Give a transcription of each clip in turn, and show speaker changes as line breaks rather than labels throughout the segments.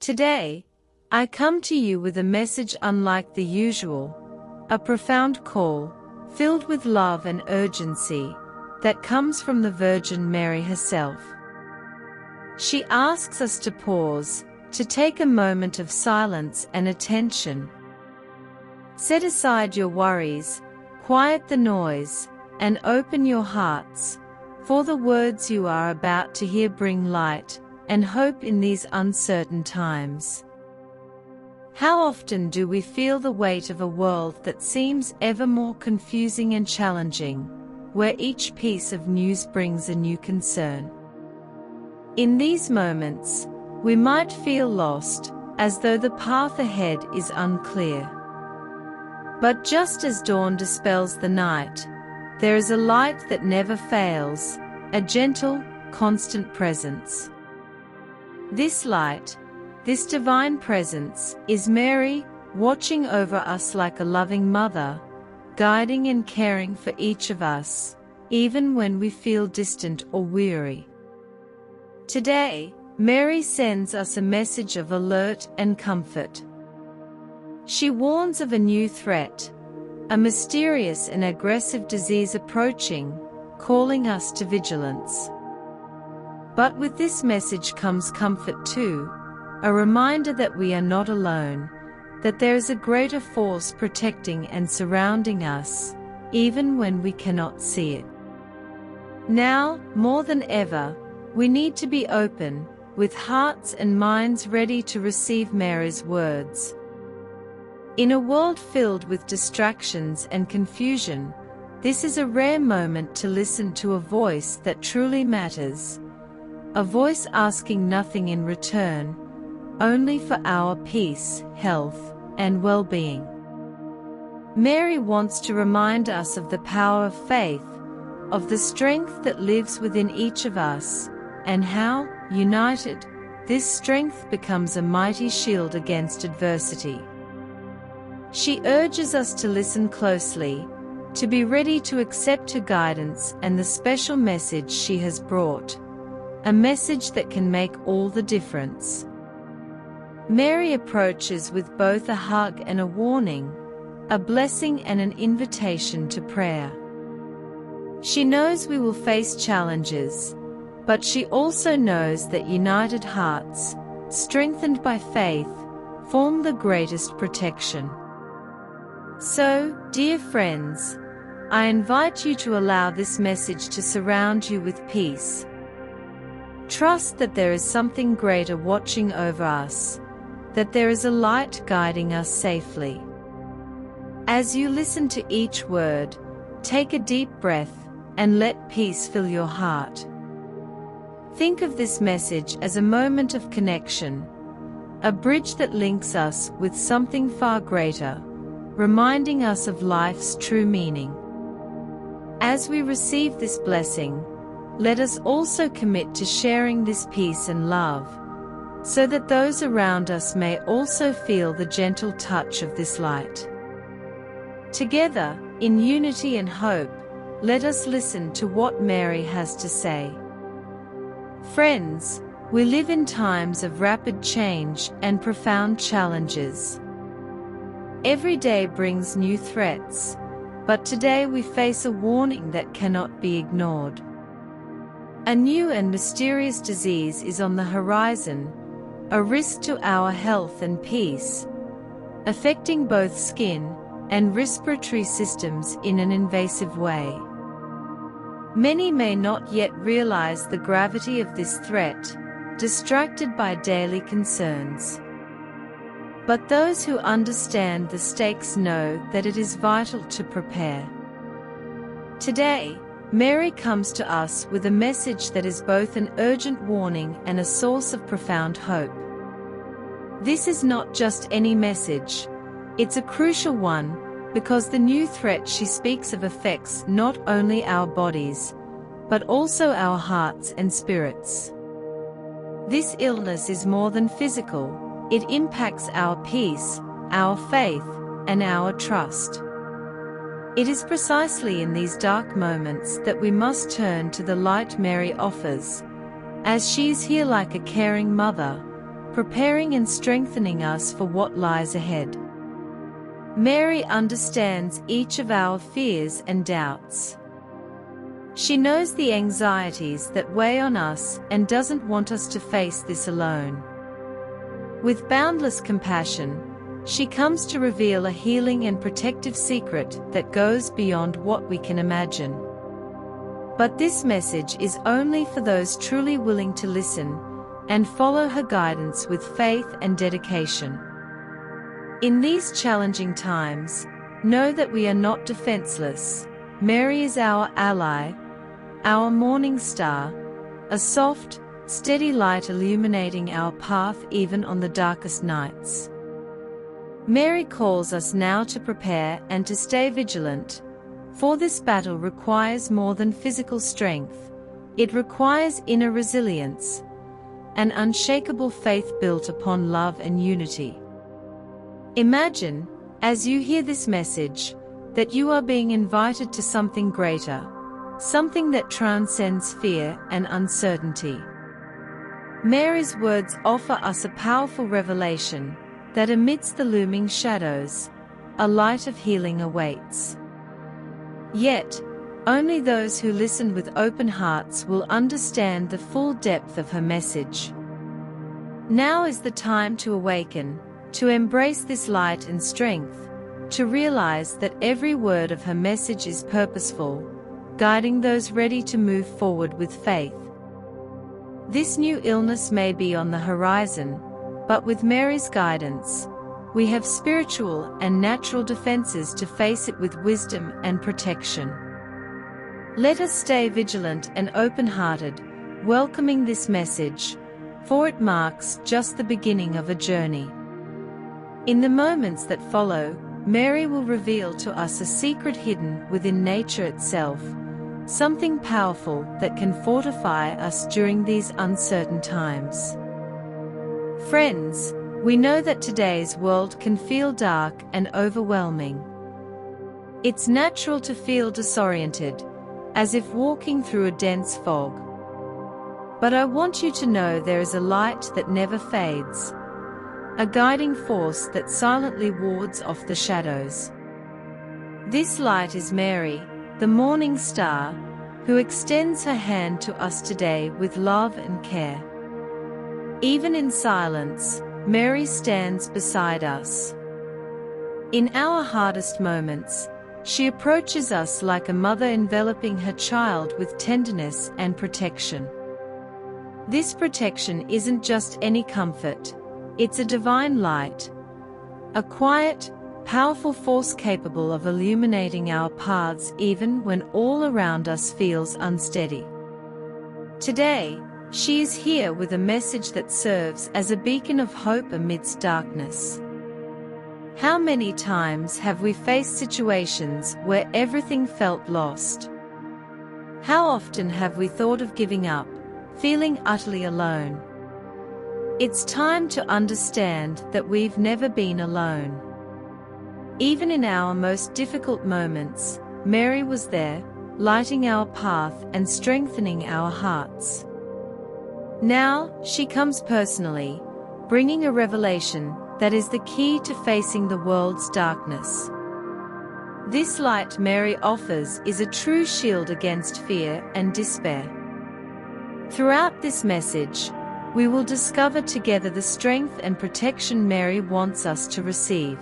Today, I come to you with a message unlike the usual, a profound call, filled with love and urgency, that comes from the Virgin Mary herself. She asks us to pause, to take a moment of silence and attention. Set aside your worries, quiet the noise, and open your hearts, for the words you are about to hear bring light and hope in these uncertain times. How often do we feel the weight of a world that seems ever more confusing and challenging, where each piece of news brings a new concern? In these moments, we might feel lost, as though the path ahead is unclear. But just as dawn dispels the night, there is a light that never fails, a gentle, constant presence. This light, this divine presence, is Mary, watching over us like a loving mother, guiding and caring for each of us, even when we feel distant or weary. Today, Mary sends us a message of alert and comfort. She warns of a new threat, a mysterious and aggressive disease approaching, calling us to vigilance. But with this message comes comfort too, a reminder that we are not alone, that there is a greater force protecting and surrounding us, even when we cannot see it. Now, more than ever, we need to be open, with hearts and minds ready to receive Mary's words. In a world filled with distractions and confusion, this is a rare moment to listen to a voice that truly matters, a voice asking nothing in return, only for our peace, health, and well-being. Mary wants to remind us of the power of faith, of the strength that lives within each of us, and how, united, this strength becomes a mighty shield against adversity. She urges us to listen closely, to be ready to accept her guidance and the special message she has brought, a message that can make all the difference. Mary approaches with both a hug and a warning, a blessing and an invitation to prayer. She knows we will face challenges, but she also knows that united hearts, strengthened by faith, form the greatest protection. So, dear friends, I invite you to allow this message to surround you with peace. Trust that there is something greater watching over us, that there is a light guiding us safely. As you listen to each word, take a deep breath and let peace fill your heart. Think of this message as a moment of connection, a bridge that links us with something far greater, reminding us of life's true meaning. As we receive this blessing, let us also commit to sharing this peace and love, so that those around us may also feel the gentle touch of this light. Together, in unity and hope, let us listen to what Mary has to say. Friends, we live in times of rapid change and profound challenges. Every day brings new threats, but today we face a warning that cannot be ignored. A new and mysterious disease is on the horizon, a risk to our health and peace, affecting both skin and respiratory systems in an invasive way. Many may not yet realize the gravity of this threat, distracted by daily concerns. But those who understand the stakes know that it is vital to prepare. Today, Mary comes to us with a message that is both an urgent warning and a source of profound hope. This is not just any message, it's a crucial one, because the new threat she speaks of affects not only our bodies, but also our hearts and spirits. This illness is more than physical. It impacts our peace, our faith, and our trust. It is precisely in these dark moments that we must turn to the light Mary offers, as she is here like a caring mother, preparing and strengthening us for what lies ahead. Mary understands each of our fears and doubts. She knows the anxieties that weigh on us and doesn't want us to face this alone. With boundless compassion, she comes to reveal a healing and protective secret that goes beyond what we can imagine. But this message is only for those truly willing to listen and follow her guidance with faith and dedication. In these challenging times, know that we are not defenseless. Mary is our ally, our morning star, a soft, steady light illuminating our path even on the darkest nights. Mary calls us now to prepare and to stay vigilant, for this battle requires more than physical strength. It requires inner resilience, an unshakable faith built upon love and unity. Imagine, as you hear this message, that you are being invited to something greater, something that transcends fear and uncertainty. Mary's words offer us a powerful revelation that amidst the looming shadows, a light of healing awaits. Yet, only those who listen with open hearts will understand the full depth of her message. Now is the time to awaken, to embrace this light and strength, to realize that every word of her message is purposeful, guiding those ready to move forward with faith. This new illness may be on the horizon, but with Mary's guidance, we have spiritual and natural defenses to face it with wisdom and protection. Let us stay vigilant and open-hearted, welcoming this message, for it marks just the beginning of a journey. In the moments that follow, Mary will reveal to us a secret hidden within nature itself, something powerful that can fortify us during these uncertain times. Friends, we know that today's world can feel dark and overwhelming. It's natural to feel disoriented, as if walking through a dense fog. But I want you to know there is a light that never fades, a guiding force that silently wards off the shadows. This light is Mary, the morning star, who extends her hand to us today with love and care. Even in silence, Mary stands beside us. In our hardest moments, she approaches us like a mother enveloping her child with tenderness and protection. This protection isn't just any comfort, it's a divine light, a quiet, powerful force capable of illuminating our paths even when all around us feels unsteady. Today, she is here with a message that serves as a beacon of hope amidst darkness. How many times have we faced situations where everything felt lost? How often have we thought of giving up, feeling utterly alone? It's time to understand that we've never been alone. Even in our most difficult moments, Mary was there, lighting our path and strengthening our hearts. Now, she comes personally, bringing a revelation that is the key to facing the world's darkness. This light Mary offers is a true shield against fear and despair. Throughout this message, we will discover together the strength and protection Mary wants us to receive.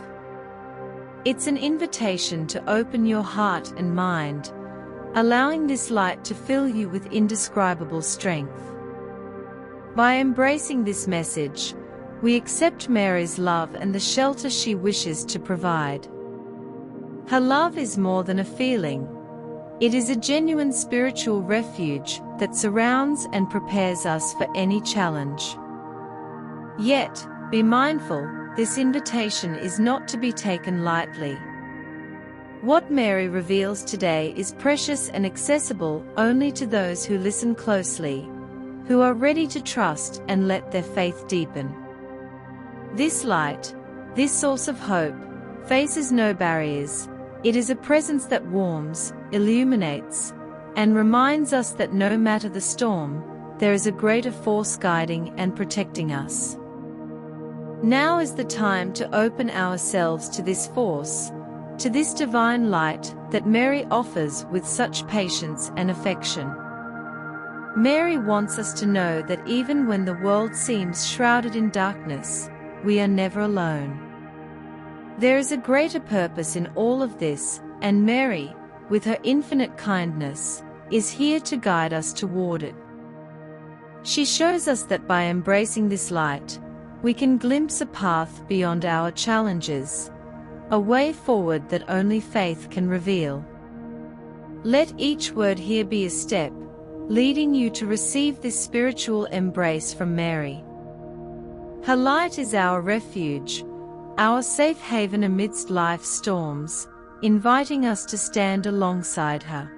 It's an invitation to open your heart and mind, allowing this light to fill you with indescribable strength. By embracing this message, we accept Mary's love and the shelter she wishes to provide. Her love is more than a feeling. It is a genuine spiritual refuge that surrounds and prepares us for any challenge. Yet, be mindful, this invitation is not to be taken lightly. What Mary reveals today is precious and accessible only to those who listen closely, who are ready to trust and let their faith deepen. This light, this source of hope, faces no barriers. It is a presence that warms, illuminates, and reminds us that no matter the storm, there is a greater force guiding and protecting us. Now is the time to open ourselves to this force, to this divine light that Mary offers with such patience and affection. Mary wants us to know that even when the world seems shrouded in darkness, we are never alone. There is a greater purpose in all of this, and Mary, with her infinite kindness, is here to guide us toward it. She shows us that by embracing this light, we can glimpse a path beyond our challenges, a way forward that only faith can reveal. Let each word here be a step, leading you to receive this spiritual embrace from Mary. Her light is our refuge, our safe haven amidst life's storms, inviting us to stand alongside her.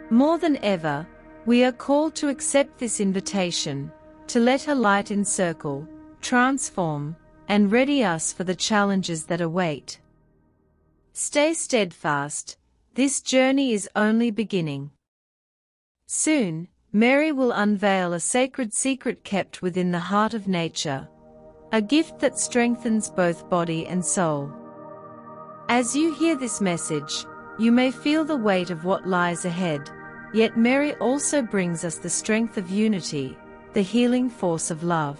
More than ever, we are called to accept this invitation, to let her light encircle, transform, and ready us for the challenges that await. Stay steadfast, this journey is only beginning. Soon, Mary will unveil a sacred secret kept within the heart of nature, a gift that strengthens both body and soul. As you hear this message, you may feel the weight of what lies ahead, yet Mary also brings us the strength of unity, the healing force of love.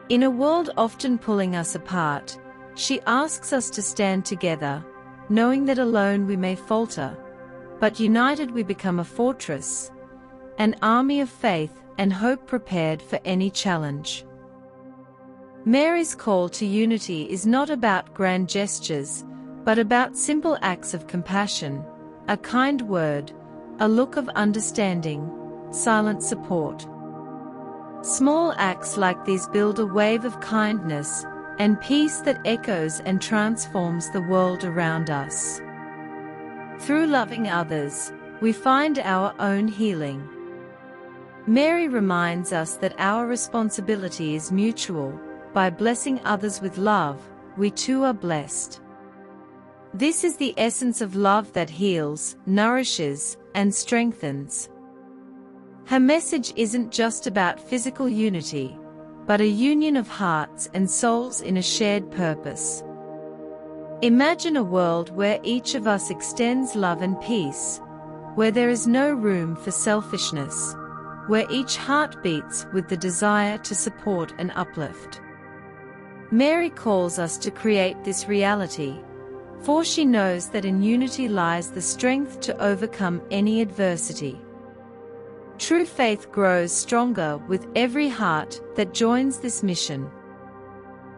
In a world often pulling us apart, she asks us to stand together, knowing that alone we may falter, but united we become a fortress, an army of faith and hope prepared for any challenge. Mary's call to unity is not about grand gestures, but about simple acts of compassion, a kind word, a look of understanding, silent support. Small acts like these build a wave of kindness and peace that echoes and transforms the world around us. Through loving others, we find our own healing. Mary reminds us that our responsibility is mutual. By blessing others with love, we too are blessed. This is the essence of love that heals, nourishes, and strengthens. Her message isn't just about physical unity, but a union of hearts and souls in a shared purpose. Imagine a world where each of us extends love and peace, where there is no room for selfishness, where each heart beats with the desire to support and uplift. Mary calls us to create this reality, for she knows that in unity lies the strength to overcome any adversity. True faith grows stronger with every heart that joins this mission.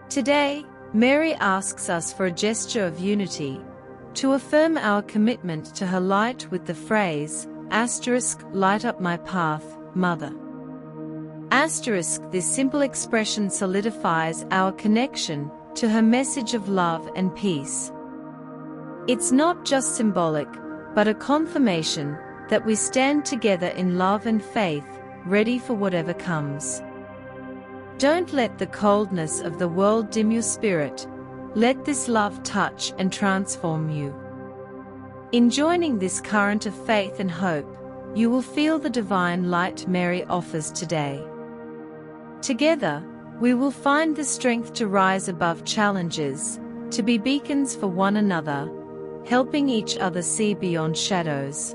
Today, Mary asks us for a gesture of unity, to affirm our commitment to her light with the phrase, "Light up my path, Mother." This simple expression solidifies our connection to her message of love and peace. It's not just symbolic, but a confirmation that we stand together in love and faith, ready for whatever comes. Don't let the coldness of the world dim your spirit. Let this love touch and transform you. In joining this current of faith and hope, you will feel the divine light Mary offers today. Together, we will find the strength to rise above challenges, to be beacons for one another, helping each other see beyond shadows.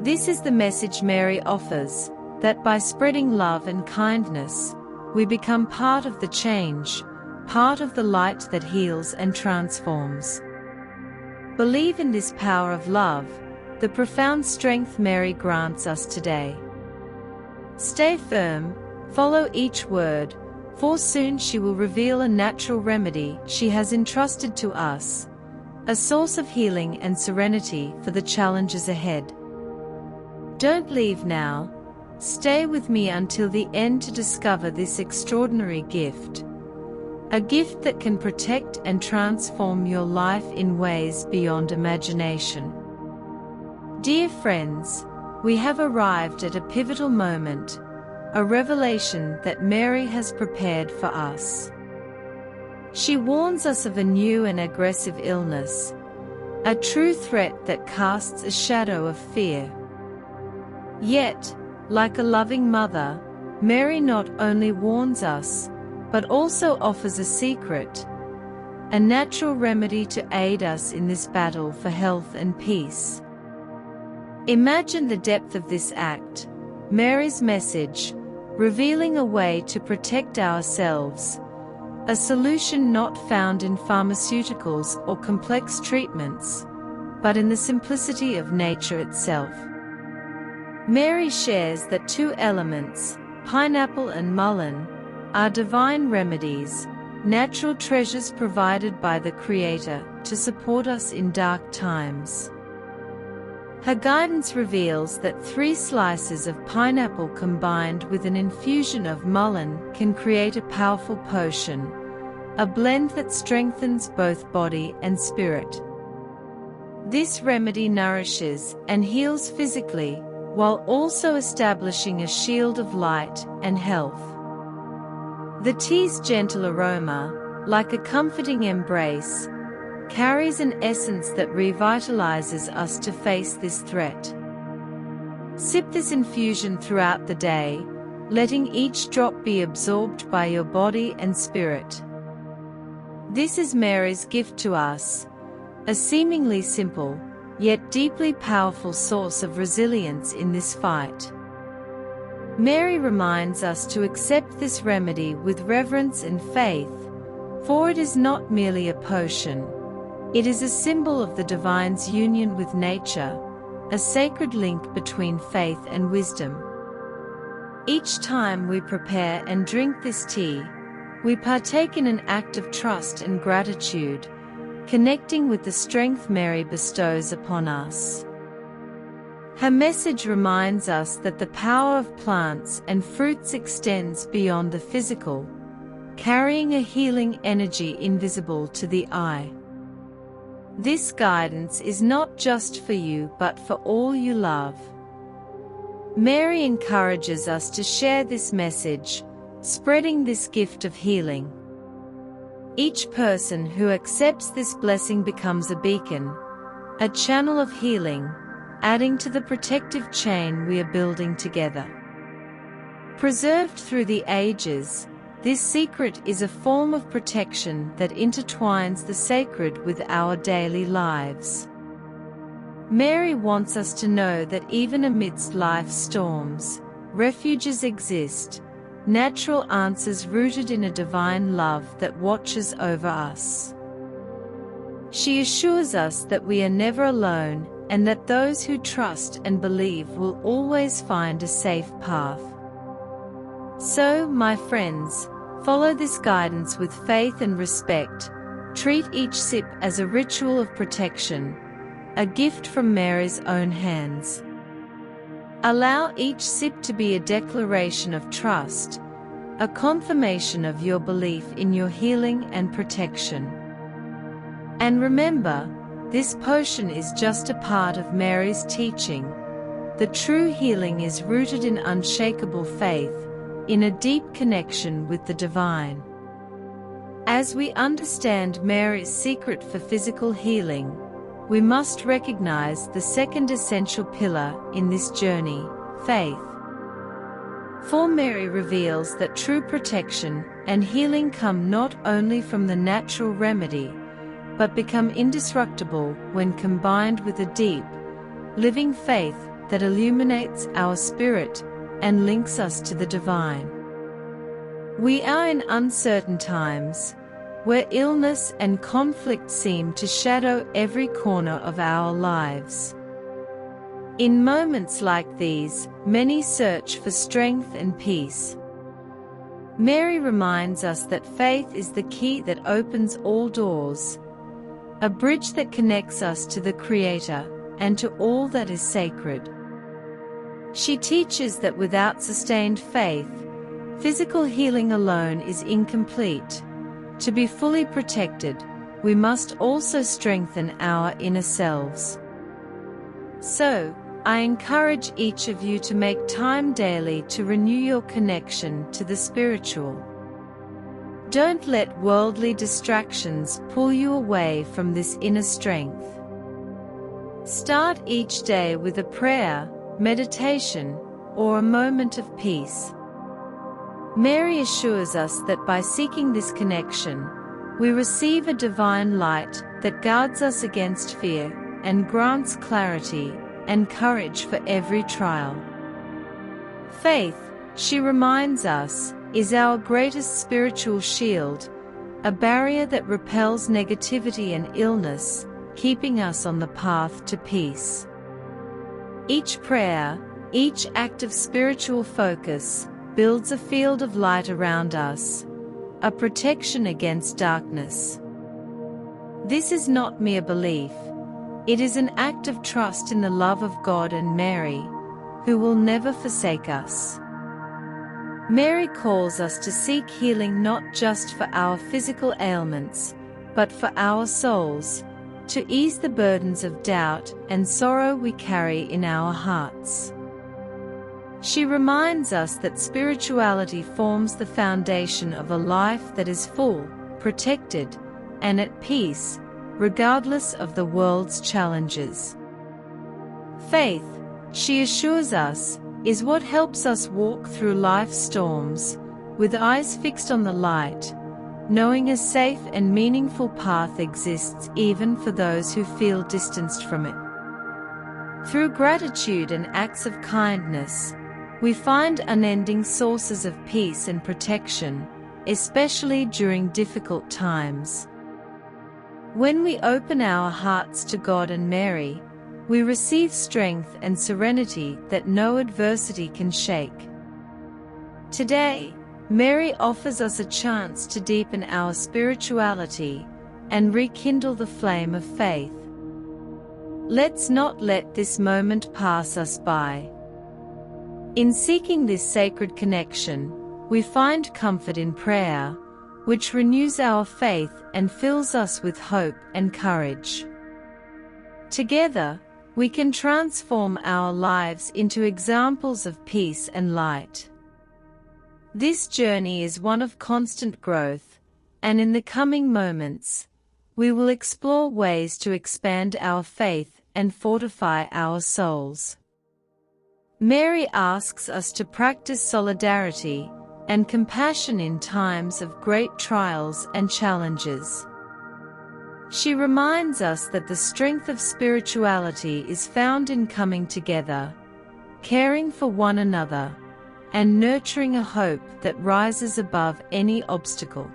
This is the message Mary offers, that by spreading love and kindness, we become part of the change, part of the light that heals and transforms. Believe in this power of love, the profound strength Mary grants us today. Stay firm, follow each word, for soon she will reveal a natural remedy she has entrusted to us, a source of healing and serenity for the challenges ahead. Don't leave now. Stay with me until the end to discover this extraordinary gift. A gift that can protect and transform your life in ways beyond imagination. Dear friends, we have arrived at a pivotal moment, a revelation that Mary has prepared for us. She warns us of a new and aggressive illness, a true threat that casts a shadow of fear. Yet, like a loving mother, Mary not only warns us, but also offers a secret, a natural remedy to aid us in this battle for health and peace. Imagine the depth of this act, Mary's message, revealing a way to protect ourselves, a solution not found in pharmaceuticals or complex treatments, but in the simplicity of nature itself. Mary shares that two elements, pineapple and mullein, are divine remedies, natural treasures provided by the Creator to support us in dark times. Her guidance reveals that 3 slices of pineapple combined with an infusion of mullein can create a powerful potion, a blend that strengthens both body and spirit. This remedy nourishes and heals physically, while also establishing a shield of light and health. The tea's gentle aroma, like a comforting embrace, carries an essence that revitalizes us to face this threat. Sip this infusion throughout the day, letting each drop be absorbed by your body and spirit. This is Mary's gift to us, a seemingly simple, yet deeply powerful source of resilience in this fight. Mary reminds us to accept this remedy with reverence and faith, for it is not merely a potion. It is a symbol of the divine's union with nature, a sacred link between faith and wisdom. Each time we prepare and drink this tea, we partake in an act of trust and gratitude, connecting with the strength Mary bestows upon us. Her message reminds us that the power of plants and fruits extends beyond the physical, carrying a healing energy invisible to the eye. This guidance is not just for you but for all you love. Mary encourages us to share this message, spreading this gift of healing. Each person who accepts this blessing becomes a beacon, a channel of healing, adding to the protective chain we are building together. Preserved through the ages, this secret is a form of protection that intertwines the sacred with our daily lives. Mary wants us to know that even amidst life's storms, refuges exist, natural answers rooted in a divine love that watches over us. She assures us that we are never alone, and that those who trust and believe will always find a safe path. So, my friends, follow this guidance with faith and respect. Treat each sip as a ritual of protection, a gift from Mary's own hands. Allow each sip to be a declaration of trust, a confirmation of your belief in your healing and protection. And remember, this potion is just a part of Mary's teaching. The true healing is rooted in unshakable faith, in a deep connection with the divine. As we understand Mary's secret for physical healing, we must recognize the second essential pillar in this journey, faith. For Mary reveals that true protection and healing come not only from the natural remedy, but become indestructible when combined with a deep, living faith that illuminates our spirit and links us to the divine. We are in uncertain times, where illness and conflict seem to shadow every corner of our lives. In moments like these, many search for strength and peace. Mary reminds us that faith is the key that opens all doors, a bridge that connects us to the Creator and to all that is sacred. She teaches that without sustained faith, physical healing alone is incomplete. To be fully protected, we must also strengthen our inner selves. So, I encourage each of you to make time daily to renew your connection to the spiritual. Don't let worldly distractions pull you away from this inner strength. Start each day with a prayer, meditation, or a moment of peace. Mary assures us that by seeking this connection, we receive a divine light that guards us against fear and grants clarity and courage for every trial. Faith, she reminds us, is our greatest spiritual shield, a barrier that repels negativity and illness, keeping us on the path to peace. Each prayer, each act of spiritual focus, builds a field of light around us, a protection against darkness. This is not mere belief. It is an act of trust in the love of God and Mary, who will never forsake us. Mary calls us to seek healing not just for our physical ailments, but for our souls, to ease the burdens of doubt and sorrow we carry in our hearts. She reminds us that spirituality forms the foundation of a life that is full, protected, and at peace, regardless of the world's challenges. Faith, she assures us, is what helps us walk through life's storms, with eyes fixed on the light, knowing a safe and meaningful path exists even for those who feel distanced from it. Through gratitude and acts of kindness, we find unending sources of peace and protection, especially during difficult times. When we open our hearts to God and Mary, we receive strength and serenity that no adversity can shake. Today, Mary offers us a chance to deepen our spirituality and rekindle the flame of faith. Let's not let this moment pass us by. In seeking this sacred connection, we find comfort in prayer, which renews our faith and fills us with hope and courage. Together, we can transform our lives into examples of peace and light. This journey is one of constant growth, and in the coming moments, we will explore ways to expand our faith and fortify our souls. Mary asks us to practice solidarity and compassion in times of great trials and challenges. She reminds us that the strength of spirituality is found in coming together, caring for one another, and nurturing a hope that rises above any obstacle.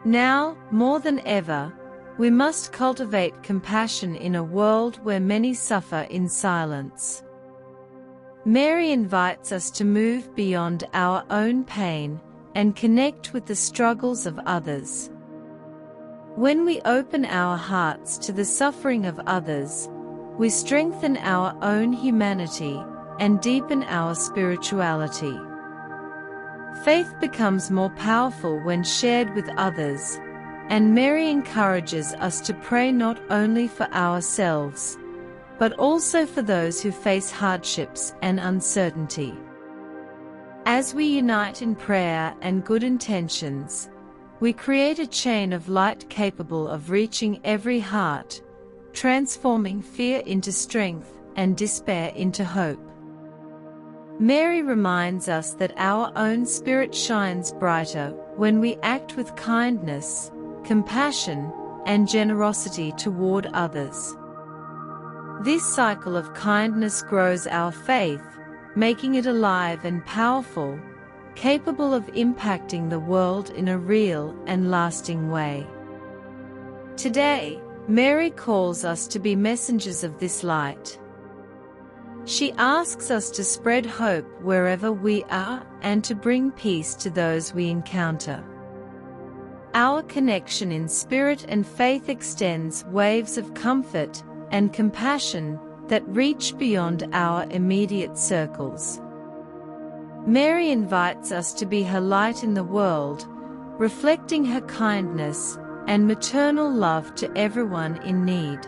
Now, more than ever, we must cultivate compassion in a world where many suffer in silence. Mary invites us to move beyond our own pain and connect with the struggles of others. When we open our hearts to the suffering of others, we strengthen our own humanity and deepen our spirituality. Faith becomes more powerful when shared with others, and Mary encourages us to pray not only for ourselves, but also for those who face hardships and uncertainty. As we unite in prayer and good intentions, we create a chain of light capable of reaching every heart, transforming fear into strength and despair into hope. Mary reminds us that our own spirit shines brighter when we act with kindness, compassion, and generosity toward others. This cycle of kindness grows our faith, making it alive and powerful, capable of impacting the world in a real and lasting way. Today, Mary calls us to be messengers of this light. She asks us to spread hope wherever we are and to bring peace to those we encounter. Our connection in spirit and faith extends waves of comfort and compassion that reach beyond our immediate circles. Mary invites us to be her light in the world, reflecting her kindness and maternal love to everyone in need.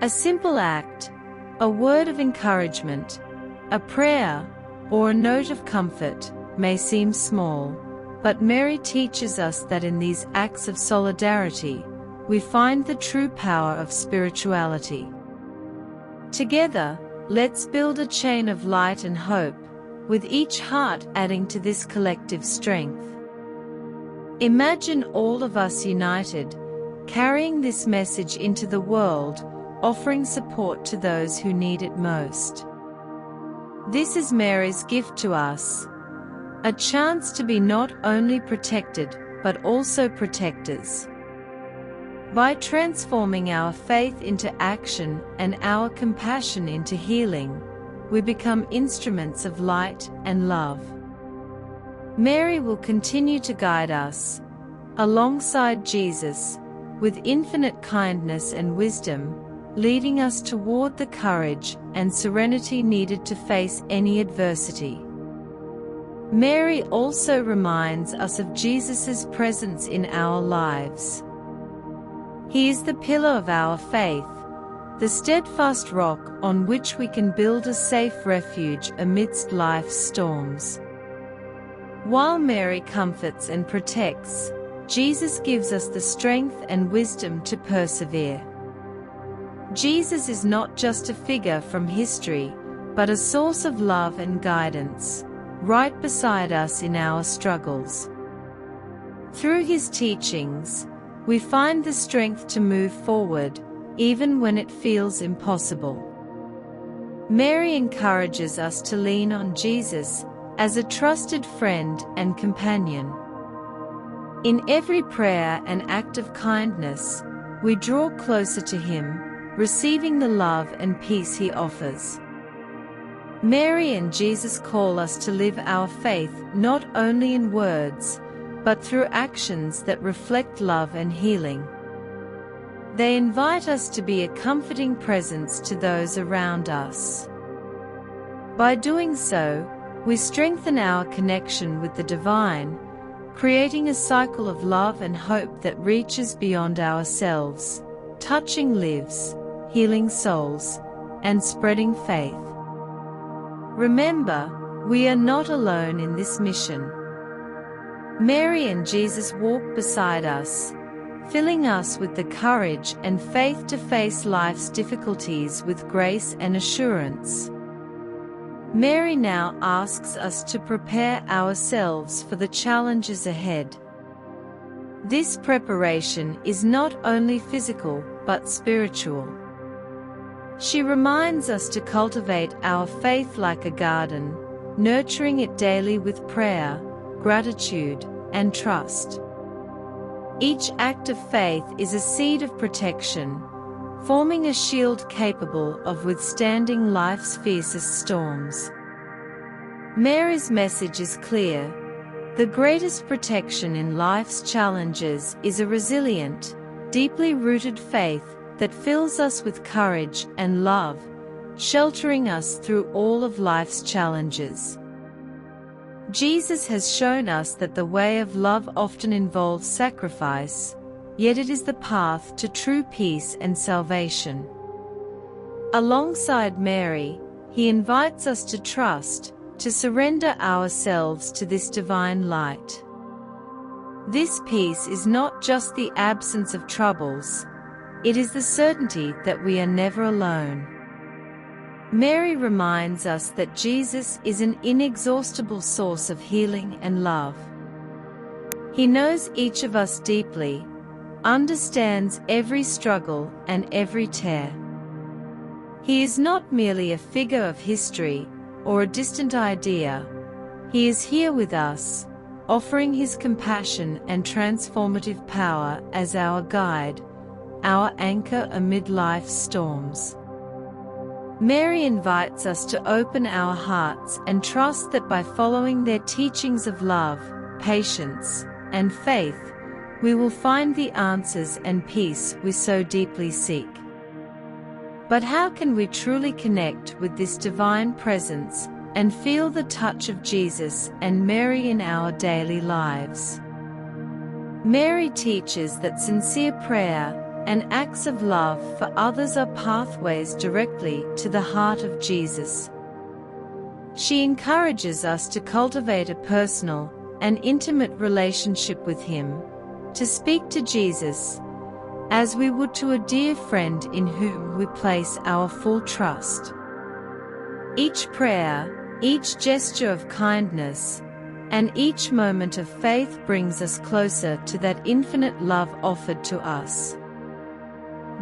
A simple act, a word of encouragement, a prayer, or a note of comfort may seem small, but Mary teaches us that in these acts of solidarity, we find the true power of spirituality. Together, let's build a chain of light and hope, with each heart adding to this collective strength. Imagine all of us united, carrying this message into the world, offering support to those who need it most. This is Mary's gift to us, a chance to be not only protected, but also protectors. By transforming our faith into action and our compassion into healing, we become instruments of light and love. Mary will continue to guide us, alongside Jesus, with infinite kindness and wisdom, leading us toward the courage and serenity needed to face any adversity. Mary also reminds us of Jesus' presence in our lives. He is the pillar of our faith, the steadfast rock on which we can build a safe refuge amidst life's storms. While Mary comforts and protects, Jesus gives us the strength and wisdom to persevere. Jesus is not just a figure from history, but a source of love and guidance, right beside us in our struggles. Through his teachings, we find the strength to move forward, even when it feels impossible. Mary encourages us to lean on Jesus as a trusted friend and companion. In every prayer and act of kindness, we draw closer to him, receiving the love and peace he offers. Mary and Jesus call us to live our faith not only in words, but through actions that reflect love and healing. They invite us to be a comforting presence to those around us. By doing so, we strengthen our connection with the divine, creating a cycle of love and hope that reaches beyond ourselves, touching lives, healing souls, and spreading faith. Remember, we are not alone in this mission. Mary and Jesus walk beside us, filling us with the courage and faith to face life's difficulties with grace and assurance. Mary now asks us to prepare ourselves for the challenges ahead. This preparation is not only physical, but spiritual. She reminds us to cultivate our faith like a garden, nurturing it daily with prayer, gratitude, and trust. Each act of faith is a seed of protection, forming a shield capable of withstanding life's fiercest storms. Mary's message is clear. The greatest protection in life's challenges is a resilient, deeply rooted faith that fills us with courage and love, sheltering us through all of life's challenges. Jesus has shown us that the way of love often involves sacrifice, yet it is the path to true peace and salvation. Alongside Mary, he invites us to trust, to surrender ourselves to this divine light. This peace is not just the absence of troubles, it is the certainty that we are never alone. Mary reminds us that Jesus is an inexhaustible source of healing and love. He knows each of us deeply, understands every struggle and every tear. He is not merely a figure of history or a distant idea. He is here with us, offering his compassion and transformative power as our guide, our anchor amid life's storms. Mary invites us to open our hearts and trust that by following their teachings of love, patience, and faith, we will find the answers and peace we so deeply seek. But how can we truly connect with this divine presence and feel the touch of Jesus and Mary in our daily lives? Mary teaches that sincere prayer and acts of love for others are pathways directly to the heart of Jesus. She encourages us to cultivate a personal and intimate relationship with him, to speak to Jesus as we would to a dear friend in whom we place our full trust. Each prayer, Each gesture of kindness and each moment of faith brings us closer to that infinite love offered to us.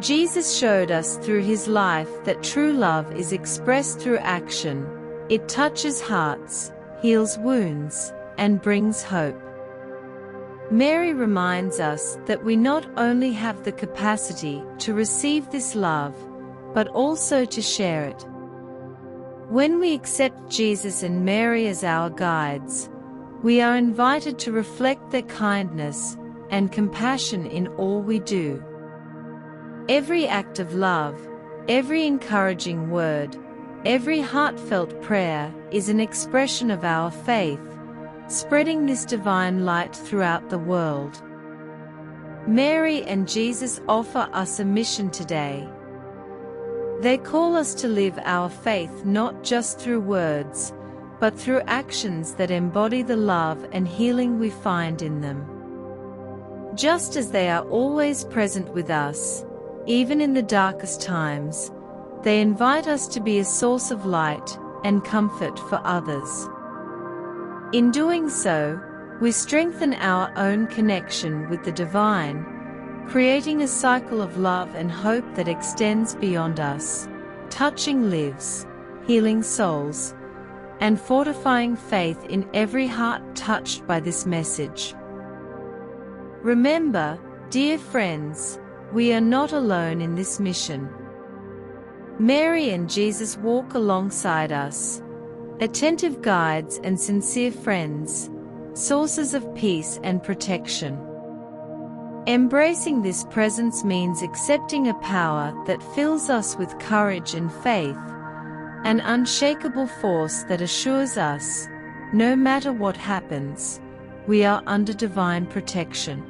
Jesus showed us through his life that true love is expressed through action. It touches hearts, heals wounds, and brings hope. Mary reminds us that we not only have the capacity to receive this love, but also to share it. When we accept Jesus and Mary as our guides, we are invited to reflect their kindness and compassion in all we do. Every act of love, every encouraging word, every heartfelt prayer is an expression of our faith, spreading this divine light throughout the world. Mary and Jesus offer us a mission today. They call us to live our faith not just through words, but through actions that embody the love and healing we find in them. Just as they are always present with us, even in the darkest times, they invite us to be a source of light and comfort for others. In doing so, we strengthen our own connection with the divine, creating a cycle of love and hope that extends beyond us, touching lives, healing souls, and fortifying faith in every heart touched by this message. Remember, dear friends, we are not alone in this mission. Mary and Jesus walk alongside us, attentive guides and sincere friends, sources of peace and protection. Embracing this presence means accepting a power that fills us with courage and faith, an unshakable force that assures us, no matter what happens, we are under divine protection.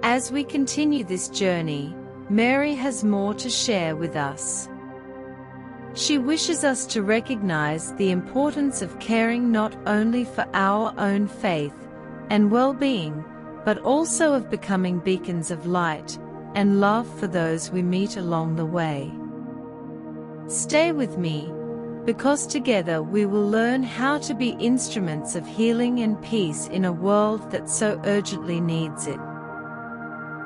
As we continue this journey, Mary has more to share with us. She wishes us to recognize the importance of caring not only for our own faith and well-being, but also of becoming beacons of light and love for those we meet along the way. Stay with me, because together we will learn how to be instruments of healing and peace in a world that so urgently needs it.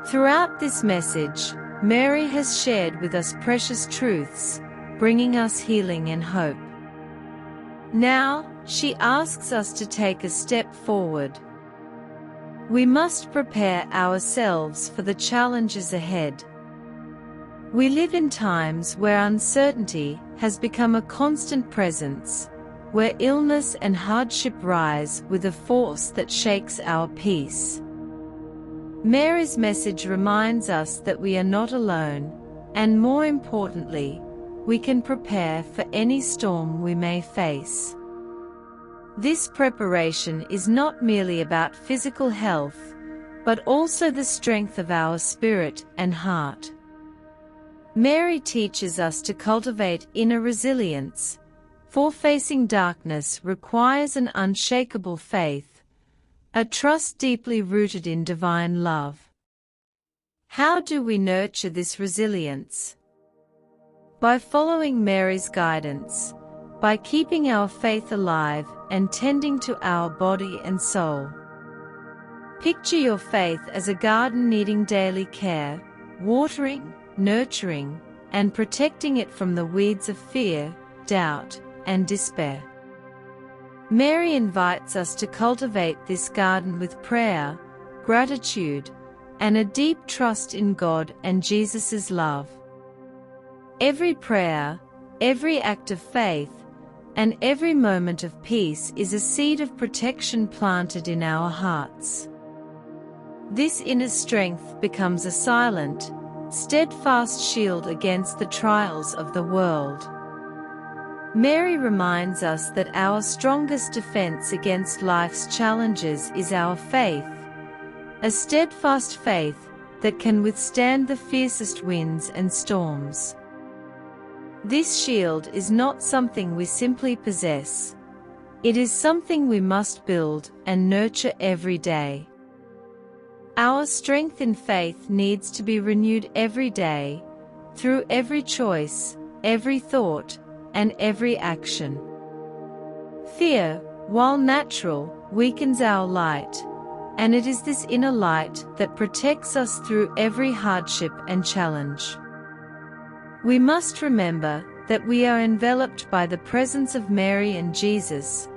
Throughout this message, Mary has shared with us precious truths, bringing us healing and hope. Now, she asks us to take a step forward. We must prepare ourselves for the challenges ahead. We live in times where uncertainty has become a constant presence, where illness and hardship rise with a force that shakes our peace. Mary's message reminds us that we are not alone, and more importantly, we can prepare for any storm we may face. This preparation is not merely about physical health, but also the strength of our spirit and heart. Mary teaches us to cultivate inner resilience, for facing darkness requires an unshakable faith, a trust deeply rooted in divine love. How do we nurture this resilience? By following Mary's guidance, by keeping our faith alive and tending to our body and soul. Picture your faith as a garden needing daily care, watering, nurturing, and protecting it from the weeds of fear, doubt, and despair. Mary invites us to cultivate this garden with prayer, gratitude, and a deep trust in God and Jesus' love. Every prayer, every act of faith, and every moment of peace is a seed of protection planted in our hearts. This inner strength becomes a silent, steadfast shield against the trials of the world. Mary reminds us that our strongest defense against life's challenges is our faith, a steadfast faith that can withstand the fiercest winds and storms. This shield is not something we simply possess. It is something we must build and nurture every day. Our strength in faith needs to be renewed every day, through every choice, every thought, and every action. Fear, while natural, weakens our light, and it is this inner light that protects us through every hardship and challenge. We must remember that we are enveloped by the presence of Mary and Jesus,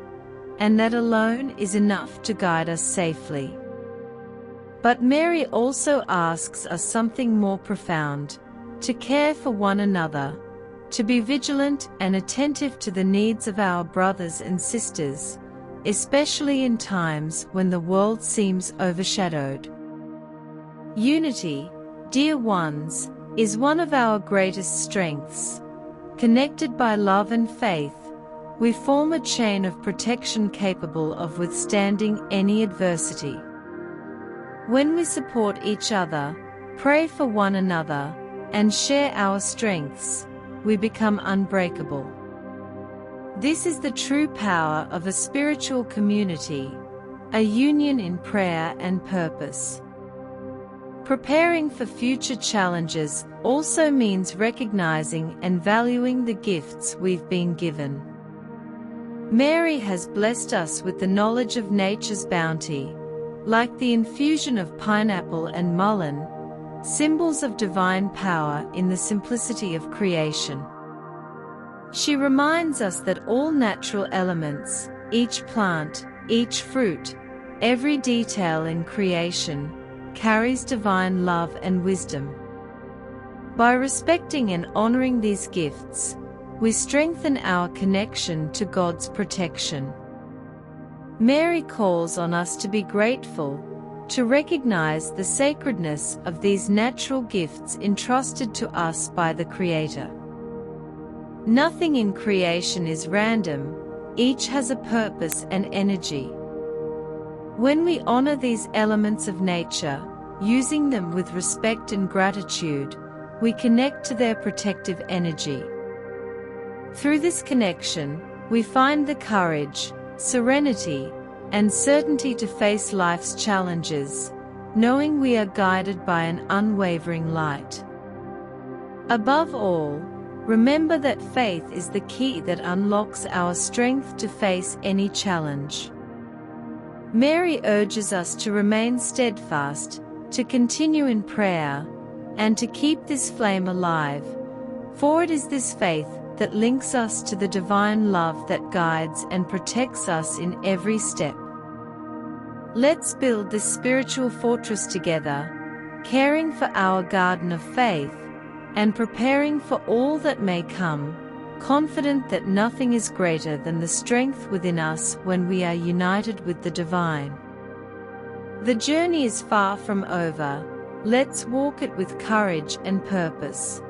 and that alone is enough to guide us safely. But Mary also asks us something more profound: to care for one another, to be vigilant and attentive to the needs of our brothers and sisters, especially in times when the world seems overshadowed. Unity, dear ones, is one of our greatest strengths. Connected by love and faith, we form a chain of protection capable of withstanding any adversity. When we support each other, pray for one another, and share our strengths, we become unbreakable. This is the true power of a spiritual community, a union in prayer and purpose. Preparing for future challenges also means recognizing and valuing the gifts we've been given. Mary has blessed us with the knowledge of nature's bounty, like the infusion of pineapple and mullein, symbols of divine power in the simplicity of creation. She reminds us that all natural elements, each plant, each fruit, every detail in creation, carries divine love and wisdom. By respecting and honoring these gifts, we strengthen our connection to God's protection. Mary calls on us to be grateful, to recognize the sacredness of these natural gifts entrusted to us by the Creator. Nothing in creation is random, each has a purpose and energy. When we honor these elements of nature, using them with respect and gratitude, we connect to their protective energy. Through this connection, we find the courage, serenity, and certainty to face life's challenges, knowing we are guided by an unwavering light. Above all, remember that faith is the key that unlocks our strength to face any challenge. Mary urges us to remain steadfast, to continue in prayer, and to keep this flame alive, for it is this faith that links us to the divine love that guides and protects us in every step. Let's build this spiritual fortress together, caring for our garden of faith, and preparing for all that may come, confident that nothing is greater than the strength within us when we are united with the divine. The journey is far from over, let's walk it with courage and purpose.